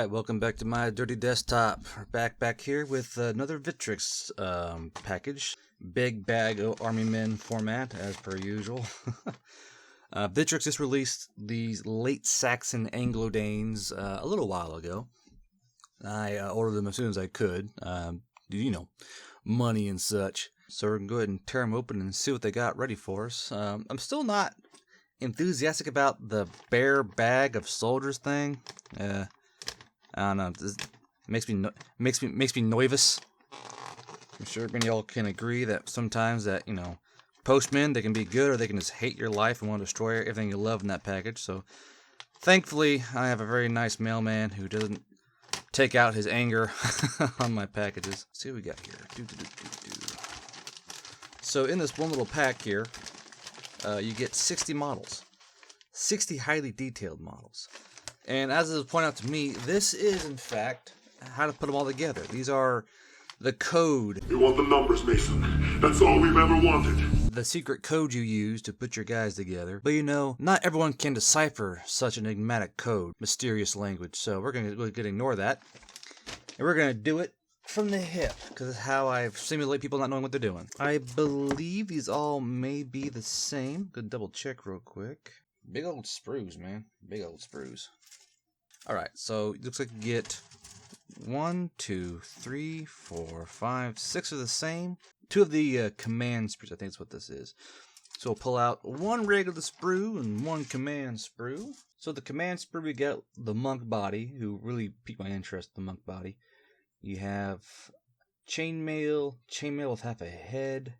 Alright, welcome back to my dirty desktop. We're back here with another Victrix package. Big bag of Army Men format, as per usual. Victrix just released these late Saxon Anglo Danes a little while ago. I ordered them as soon as I could. You know, money and such. So we're going to go ahead and tear them open and see what they got ready for us. I'm still not enthusiastic about the bare bag of soldiers thing. I don't know. This makes me nervous. I'm sure many of y'all can agree that sometimes that, you know, postmen, they can be good or they can just hate your life and want to destroy everything you love in that package. So thankfully I have a very nice mailman who doesn't take out his anger on my packages. Let's see what we got here. So in this one little pack here, you get 60 models. 60 highly detailed models. And as it was pointed out to me, this is, in fact, how to put them all together. These are the code. You want the numbers, Mason. That's all we've ever wanted. The secret code you use to put your guys together. But you know, not everyone can decipher such an enigmatic code, mysterious language. So we're going to ignore that. And we're going to do it from the hip, because it's how I simulate people not knowing what they're doing. I believe these all may be the same. Good double check real quick. Big old sprues, man. Big old sprues. Alright, so it looks like you get 1, 2, 3, 4, 5, 6 of the same. 2 of the command sprues, I think that's what this is. So we'll pull out 1 regular sprue and 1 command sprue. So the command sprue, we get the monk body, who really piqued my interest, the monk body. You have chainmail with half a head,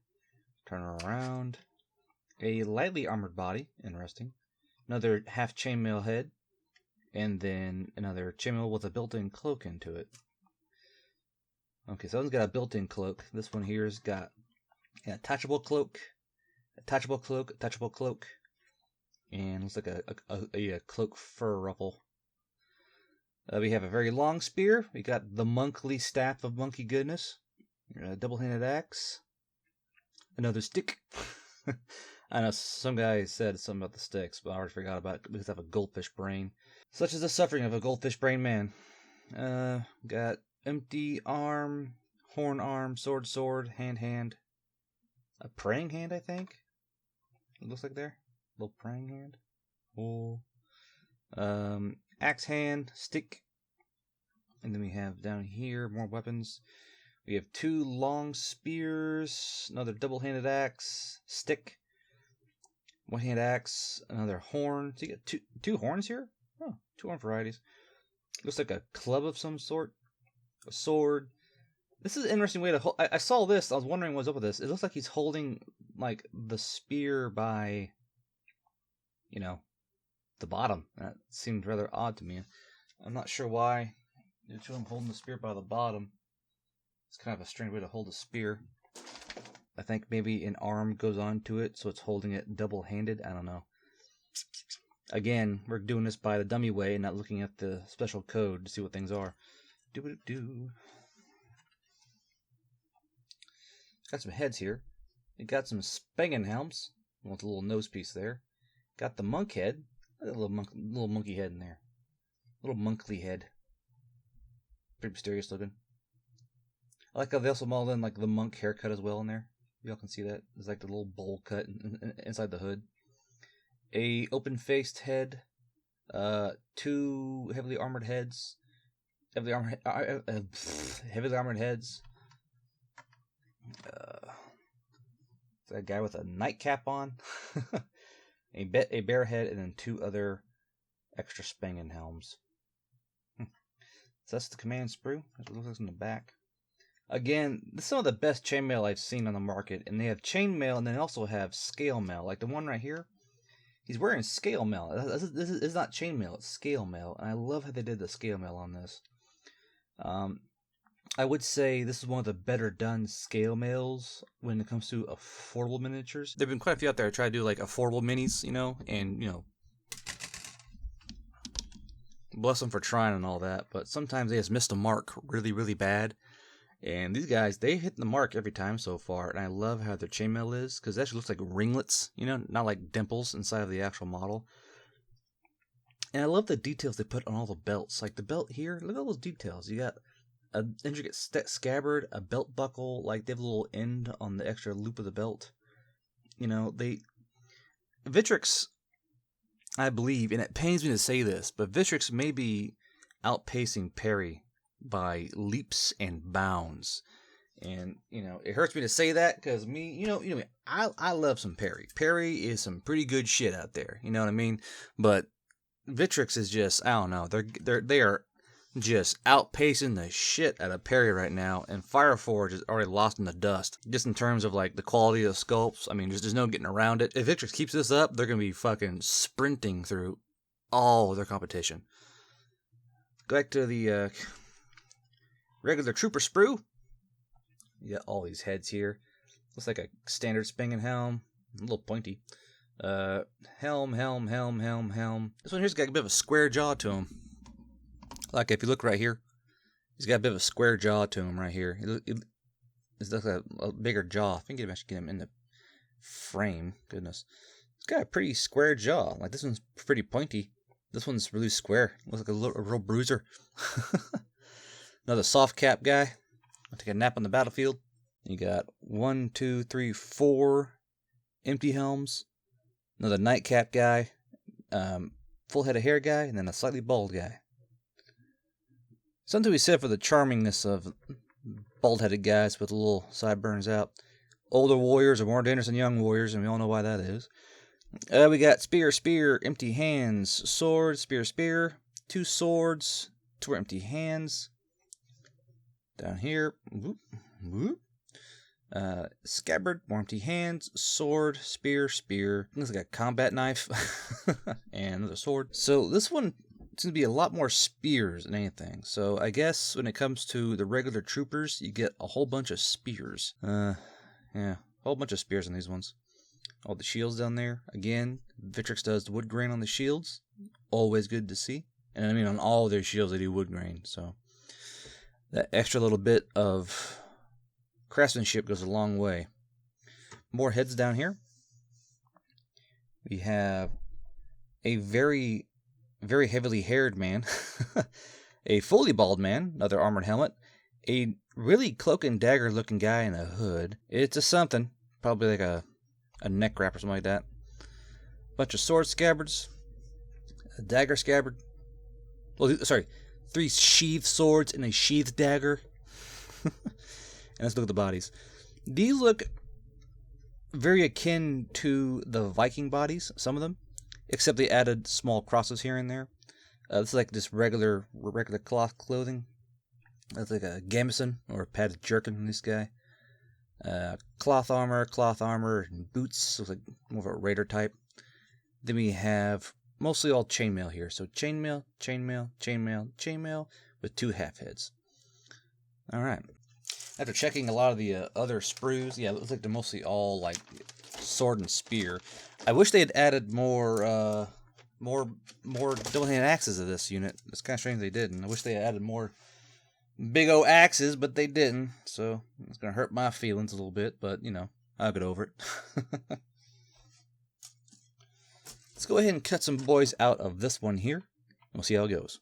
turn around. A lightly armored body, interesting. Another half chainmail head. And then another chainmail with a built-in cloak into it. Okay, so that one's got a built-in cloak. This one here's got an attachable cloak, and looks like a cloak fur ruffle. We have a very long spear. We got the monkly staff of monkey goodness. A double-handed axe. Another stick. I know some guy said something about the sticks, but I already forgot about it because I have a goldfish brain. Such is the suffering of a goldfish brain man. Got empty arm, horn arm, sword, hand. A praying hand, I think. It looks like there. A little praying hand. Oh. Axe hand, stick. And then we have down here more weapons. We have 2 long spears, another double-handed axe, stick, 1-handed axe, another horn. So you get two horns here? Oh, 2 horn varieties. Looks like a club of some sort. A sword. This is an interesting way to hold. I saw this. I was wondering what's up with this. It looks like he's holding, like, the spear by, you know, the bottom. That seemed rather odd to me. I'm not sure why. The 2 of them holding the spear by the bottom. It's kind of a strange way to hold a spear. I think maybe an arm goes onto it, so it's holding it double-handed. I don't know. Again, we're doing this by the dummy way and not looking at the special code to see what things are. Got some heads here. We got some Spangenhelms. With a little nose piece there. Got the monk head. A little monkey head in there. Little monkly head. Pretty mysterious looking. I like how they also modeled in like the monk haircut as well in there. Y'all can see that. There's like the little bowl cut inside the hood. A open-faced head. 2 heavily armored heads. Heavily armored heads. That guy with a nightcap on. a bear head, and then 2 other extra Spangenhelms. So that's the command sprue. That's what it looks like in the back. Again, this is some of the best chainmail I've seen on the market, and they have chainmail, and then they also have scale mail. Like the one right here, he's wearing scale mail. This is not chainmail; it's scale mail, and I love how they did the scale mail on this. I would say this is one of the better done scale mails when it comes to affordable miniatures. There've been quite a few out there that try to do like affordable minis, you know, and you know, bless them for trying and all that, but sometimes they just miss the mark really, really bad. And these guys, they hit the mark every time so far, and I love how their chainmail is, because it actually looks like ringlets, you know, not like dimples inside of the actual model. And I love the details they put on all the belts. Like the belt here, look at all those details. You got an intricate scabbard, a belt buckle, like they have a little end on the extra loop of the belt. You know, Victrix, I believe, and it pains me to say this, but Victrix may be outpacing Parry by leaps and bounds. And it hurts me to say that because I love some Parry. Parry is some pretty good shit out there. You know what I mean? But Victrix is just, I don't know. They are just outpacing the shit out of Parry right now, and Fireforge is already lost in the dust. Just in terms of like the quality of the sculpts, I mean, there's no getting around it. If Victrix keeps this up, they're gonna be fucking sprinting through all of their competition. Go back to the regular Trooper sprue. You got all these heads here. Looks like a standard Spingen helm, a little pointy. Helm. This one here's got a bit of a square jaw to him. Like if you look right here, he's got a bit of a square jaw to him right here. It looks like a bigger jaw. I think I can actually get him in the frame. Goodness. He's got a pretty square jaw. Like this one's pretty pointy. This one's really square. Looks like a real bruiser. Another soft cap guy. I'll take a nap on the battlefield. You got 1, 2, 3, 4 empty helms. Another nightcap guy. Full head of hair guy. And then a slightly bald guy. Something to be said for the charmingness of bald-headed guys with little sideburns out. Older warriors are more dangerous than young warriors, and we all know why that is. We got spear, empty hands, sword, spear, 2 swords, 2 empty hands. Down here, scabbard, more empty hands, sword, spear. Looks like a combat knife, and another sword. So this one seems to be a lot more spears than anything. So I guess when it comes to the regular troopers, you get a whole bunch of spears. Yeah, a whole bunch of spears on these ones. All the shields down there. Again, Victrix does the wood grain on the shields. Always good to see. And I mean, on all their shields, they do wood grain. So that extra little bit of craftsmanship goes a long way. More heads down here. We have a very heavily haired man, a fully bald man, another armored helmet, a really cloak and dagger looking guy in a hood. It's a something, probably like a neck wrap or something like that. Bunch of sword scabbards, a dagger scabbard. Well, sorry, 3 sheathed swords and a sheathed dagger. And let's look at the bodies. These look very akin to the Viking bodies, some of them. Except they added small crosses here and there. This is like just regular cloth clothing. That's like a gambeson or a padded jerkin on this guy. Cloth armor, and boots. Looks like more of a raider type. Then we have mostly all chainmail here. So chainmail with 2 half heads. All right. After checking a lot of the other sprues, yeah, it looks like they're mostly all like sword and spear. I wish they had added more double-handed axes to this unit. It's kind of strange they didn't. I wish they had added more big old axes, but they didn't. So it's gonna hurt my feelings a little bit, but I'll get over it. Let's go ahead and cut some boys out of this one here. We'll see how it goes.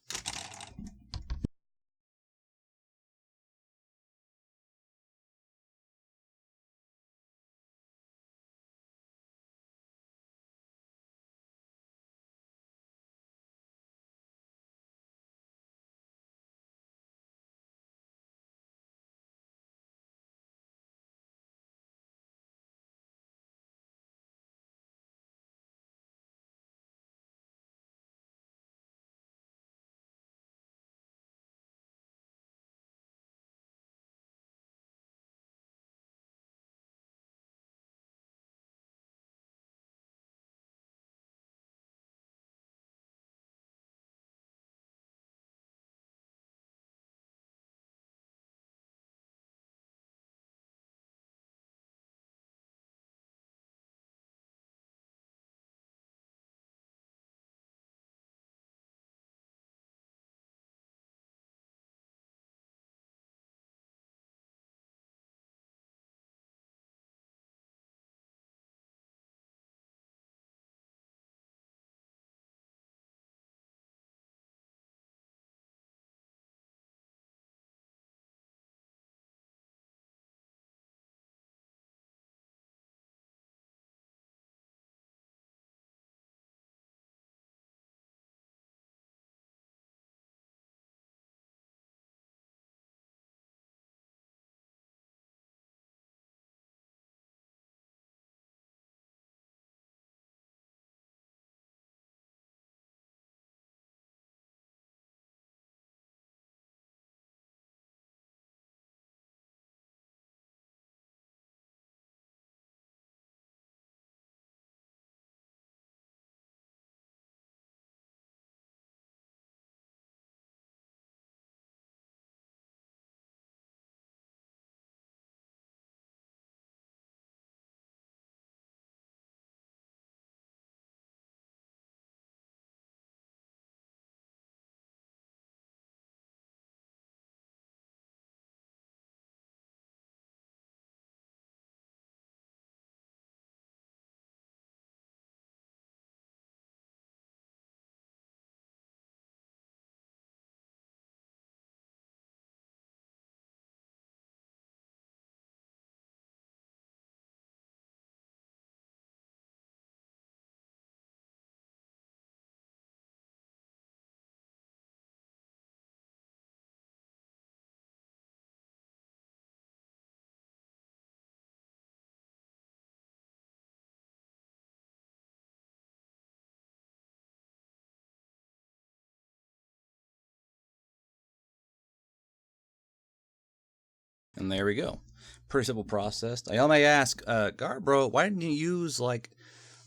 And there we go. Pretty simple process. I may ask, Gar, bro, why didn't you use like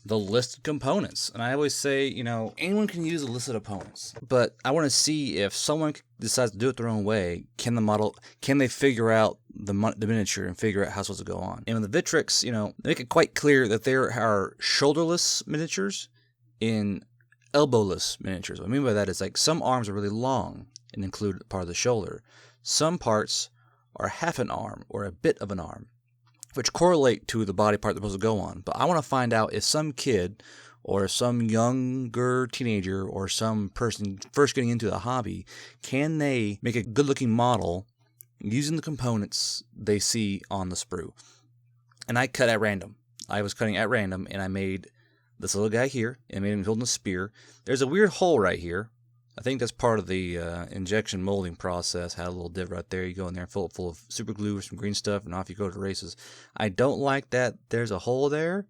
the listed components? And I always say, anyone can use the listed opponents, but I want to see if someone decides to do it their own way, can they figure out the miniature and figure out how it's supposed to go on? And with the Victrix, they make it quite clear that there are shoulderless miniatures and elbowless miniatures. What I mean by that is like some arms are really long and include part of the shoulder. Some parts are half an arm or a bit of an arm, which correlate to the body part they're supposed to go on. But I want to find out if some kid or some younger teenager or some person first getting into the hobby, can they make a good-looking model using the components they see on the sprue? And I cut at random. I was cutting at random, and I made this little guy here, and I made him holding a spear. There's a weird hole right here. I think that's part of the injection molding process. Had a little div right there. You go in there and fill it full of super glue or some green stuff, and off you go to races. I don't like that there's a hole there,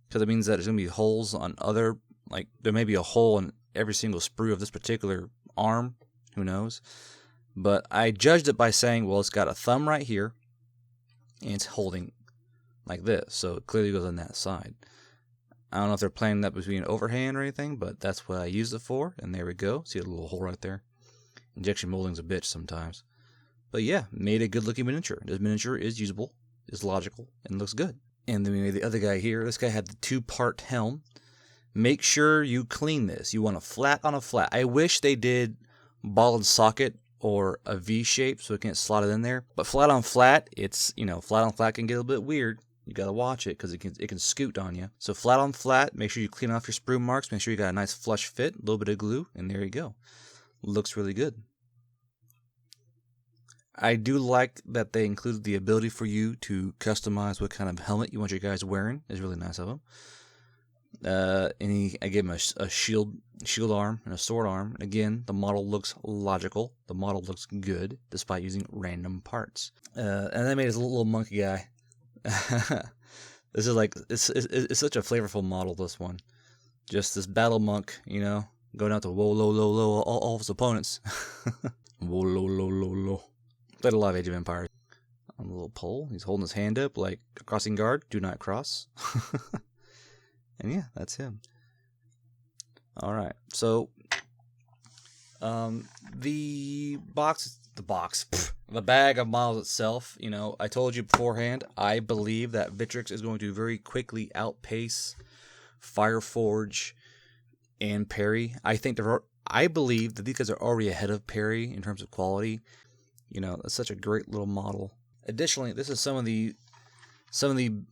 because it means that there's going to be holes on other, like there may be a hole in every single sprue of this particular arm. Who knows? But I judged it by saying, well, it's got a thumb right here, and it's holding like this, so it clearly goes on that side. I don't know if they're planning that between overhand or anything, but that's what I used it for, and there we go. See a little hole right there? Injection molding's a bitch sometimes. But yeah, made a good-looking miniature. This miniature is usable, is logical, and looks good. And then we made the other guy here. This guy had the 2-part helm. Make sure you clean this. You want a flat on a flat. I wish they did ball and socket or a V shape so it can slot it in there. But flat on flat, it's, flat on flat can get a little bit weird. You gotta watch it because it can scoot on you. So flat on flat, make sure you clean off your sprue marks. Make sure you got a nice flush fit, a little bit of glue, and there you go. Looks really good. I do like that they included the ability for you to customize what kind of helmet you want your guys wearing. It's really nice of them. I gave him a shield arm and a sword arm. And again, the model looks logical. The model looks good despite using random parts. And I made his little monkey guy. This is like it's such a flavorful model, this one. Just this battle monk, going out to whoa low low low all of his opponents. Whoa low low low low. Played a lot of Age of Empires. On the little pole, he's holding his hand up like a crossing guard. Do not cross. And yeah, that's him. All right, so the bag of models itself, I told you beforehand, I believe that Victrix is going to very quickly outpace Fireforge and Perry. I believe that these guys are already ahead of Perry in terms of quality. It's such a great little model. Additionally, this is some of the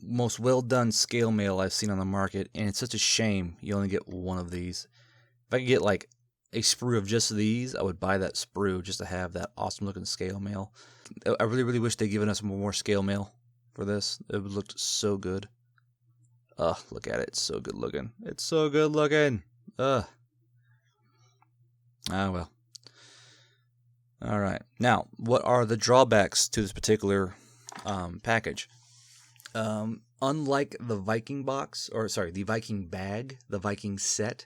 most well done scale mail I've seen on the market, and it's such a shame you only get one of these. If I could get like a sprue of just these, I would buy that sprue just to have that awesome looking scale mail. I really, really wish they'd given us more scale mail for this. It looked so good. Look at it. It's so good looking. It's so good looking. Ah, well. All right. Now, what are the drawbacks to this particular package? Unlike the Viking the Viking bag, the Viking set,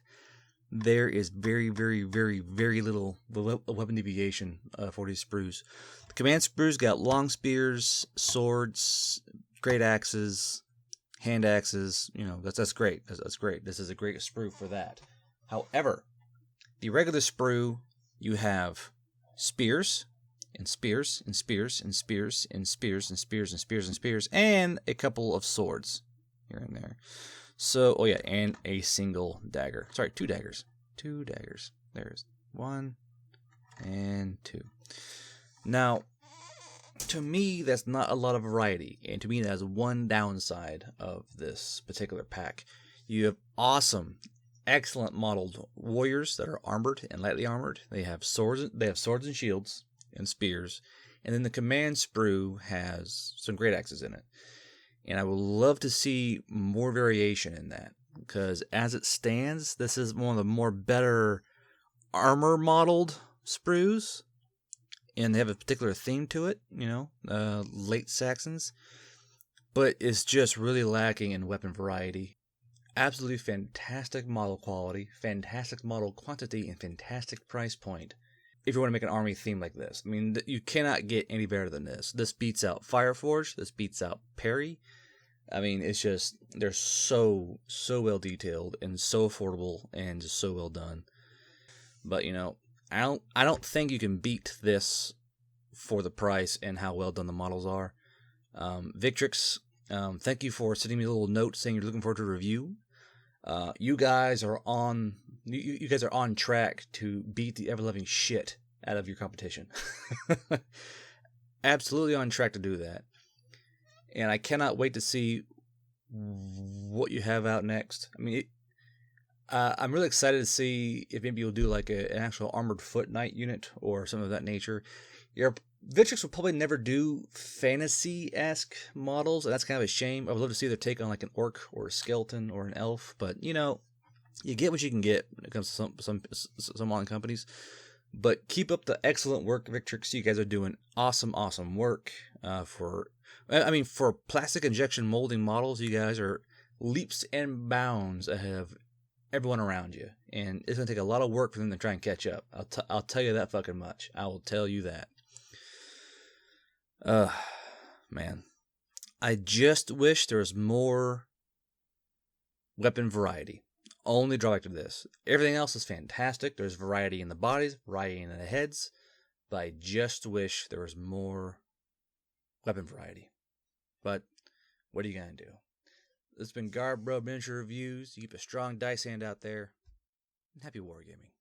there is very, very, very, very little weapon deviation for these sprues. The command sprues got long spears, swords, great axes, hand axes. That's great. That's great. This is a great sprue for that. However, the regular sprue, you have spears and spears and spears and spears and spears and spears and spears and spears and a couple of swords here and there. So, and a single dagger. Sorry, 2 daggers. 2 daggers. There's 1 and 2. Now, to me, that's not a lot of variety, and to me, that's one downside of this particular pack. You have awesome, excellent modeled warriors that are armored and lightly armored. They have swords and shields and spears, and then the command sprue has some great axes in it. And I would love to see more variation in that, because as it stands, this is one of the more better armor modeled sprues, and they have a particular theme to it, late Saxons, but it's just really lacking in weapon variety. Absolutely fantastic model quality, fantastic model quantity, and fantastic price point. if you want to make an army theme like this. I mean, you cannot get any better than this. This beats out Fireforge. This beats out Perry. I mean, it's just, they're so well detailed and so affordable and just so well done. But, you know, I don't think you can beat this for the price and how well done the models are. Victrix, thank you for sending me a little note saying you're looking forward to a review. You guys are on track to beat the ever-loving shit out of your competition. Absolutely on track to do that. And I cannot wait to see what you have out next. I mean, I'm really excited to see if maybe you'll do like an actual armored foot knight unit or something of that nature. Victrix will probably never do fantasy-esque models, and that's kind of a shame. I would love to see their take on like an orc or a skeleton or an elf, but you know, you get what you can get when it comes to some modern companies. But keep up the excellent work, Victrix. You guys are doing awesome work. For plastic injection molding models, you guys are leaps and bounds ahead of everyone around you, and it's gonna take a lot of work for them to try and catch up. I'll tell you that fucking much. I will tell you that. Man, I just wish there was more weapon variety. Only drawback to this, everything else is fantastic. There's variety in the bodies, variety in the heads, but I just wish there was more weapon variety. But what are you gonna do? This has been Garb Bro Miniature Reviews. You keep a strong dice hand out there, and happy wargaming.